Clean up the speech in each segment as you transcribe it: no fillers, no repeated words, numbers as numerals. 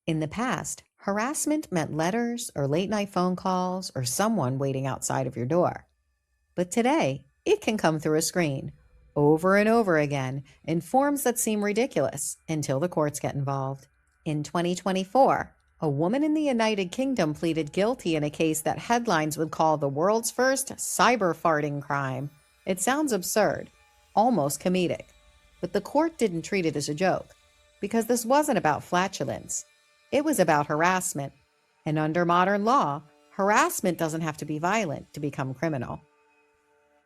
In the past, harassment meant letters or late night phone calls or someone waiting outside of your door. But today, it can come through a screen, over and over again, in forms that seem ridiculous until the courts get involved. In 2024, a woman in the United Kingdom pleaded guilty in a case that headlines would call the world's first cyber farting crime. It sounds absurd, almost comedic, but the court didn't treat it as a joke, because this wasn't about flatulence. It was about harassment. And under modern law, harassment doesn't have to be violent to become criminal.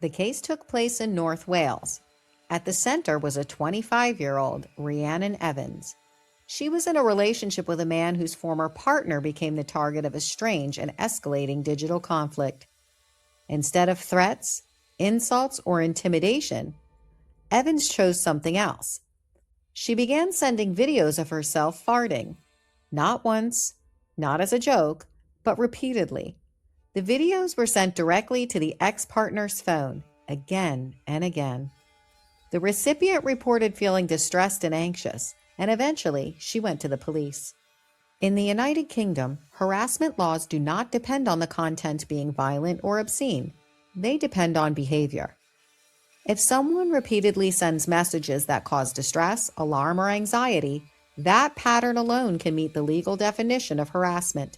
The case took place in North Wales. At the center was a 25-year-old, Rhiannon Evans. She was in a relationship with a man whose former partner became the target of a strange and escalating digital conflict. Instead of threats, insults, or intimidation, Evans chose something else. She began sending videos of herself farting. Not once, not as a joke, but repeatedly. The videos were sent directly to the ex-partner's phone, again and again. The recipient reported feeling distressed and anxious, and eventually she went to the police. In the United Kingdom, harassment laws do not depend on the content being violent or obscene. They depend on behavior. If someone repeatedly sends messages that cause distress, alarm, or anxiety, that pattern alone can meet the legal definition of harassment.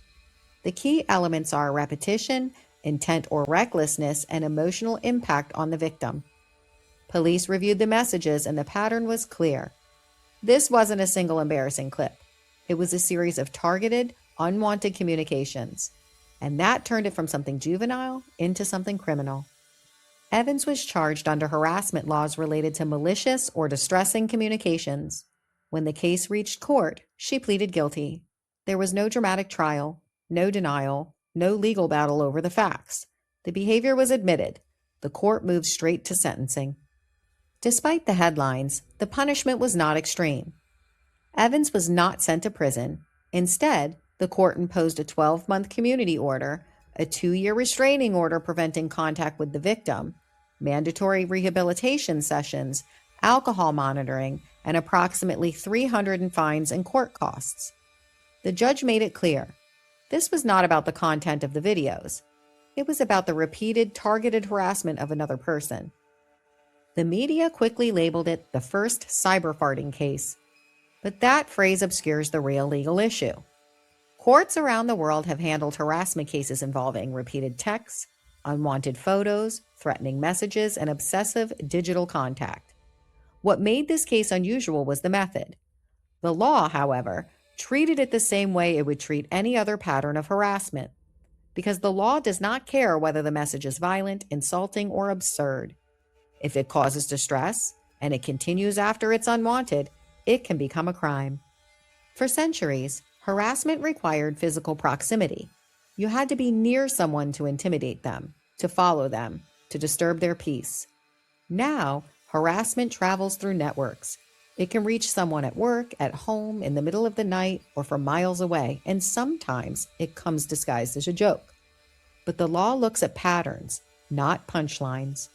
The key elements are repetition, intent or recklessness, and emotional impact on the victim. Police reviewed the messages and the pattern was clear. This wasn't a single embarrassing clip. It was a series of targeted, unwanted communications. And that turned it from something juvenile into something criminal. Evans was charged under harassment laws related to malicious or distressing communications. When the case reached court, she pleaded guilty. There was no dramatic trial, no denial, no legal battle over the facts. The behavior was admitted. The court moved straight to sentencing. Despite the headlines, the punishment was not extreme. Evans was not sent to prison. Instead, the court imposed a 12-month community order, a 2-year restraining order preventing contact with the victim, mandatory rehabilitation sessions, alcohol monitoring, and approximately $300 in fines and court costs. The judge made it clear. This was not about the content of the videos. It was about the repeated, targeted harassment of another person. The media quickly labeled it the first cyber farting case. But that phrase obscures the real legal issue. Courts around the world have handled harassment cases involving repeated texts, unwanted photos, threatening messages, and obsessive digital contact. What made this case unusual was the method. The law, however, treated it the same way it would treat any other pattern of harassment, because the law does not care whether the message is violent, insulting, or absurd. If it causes distress, and it continues after it's unwanted, it can become a crime. For centuries, harassment required physical proximity. You had to be near someone to intimidate them, to follow them, to disturb their peace. Now, harassment travels through networks. It can reach someone at work, at home, in the middle of the night, or from miles away, and sometimes it comes disguised as a joke. But the law looks at patterns, not punchlines.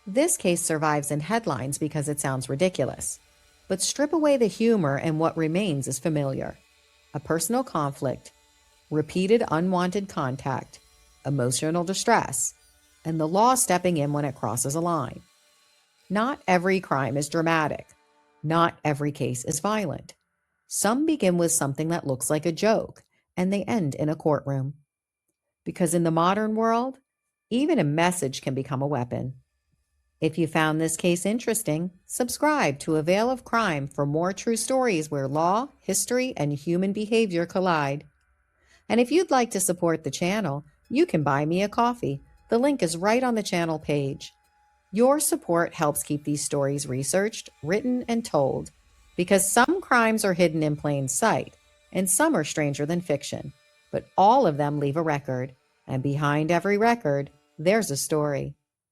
This case survives in headlines because it sounds ridiculous. But strip away the humor and what remains is familiar. A personal conflict, repeated unwanted contact, emotional distress, and the law stepping in when it crosses a line. Not every crime is dramatic. Not every case is violent. Some begin with something that looks like a joke, and they end in a courtroom. Because in the modern world, even a message can become a weapon. If you found this case interesting, subscribe to A Veil of Crime for more true stories where law, history, and human behavior collide. And if you'd like to support the channel, you can buy me a coffee. The link is right on the channel page. Your support helps keep these stories researched, written, and told, because some crimes are hidden in plain sight, and some are stranger than fiction, but all of them leave a record, and behind every record, there's a story.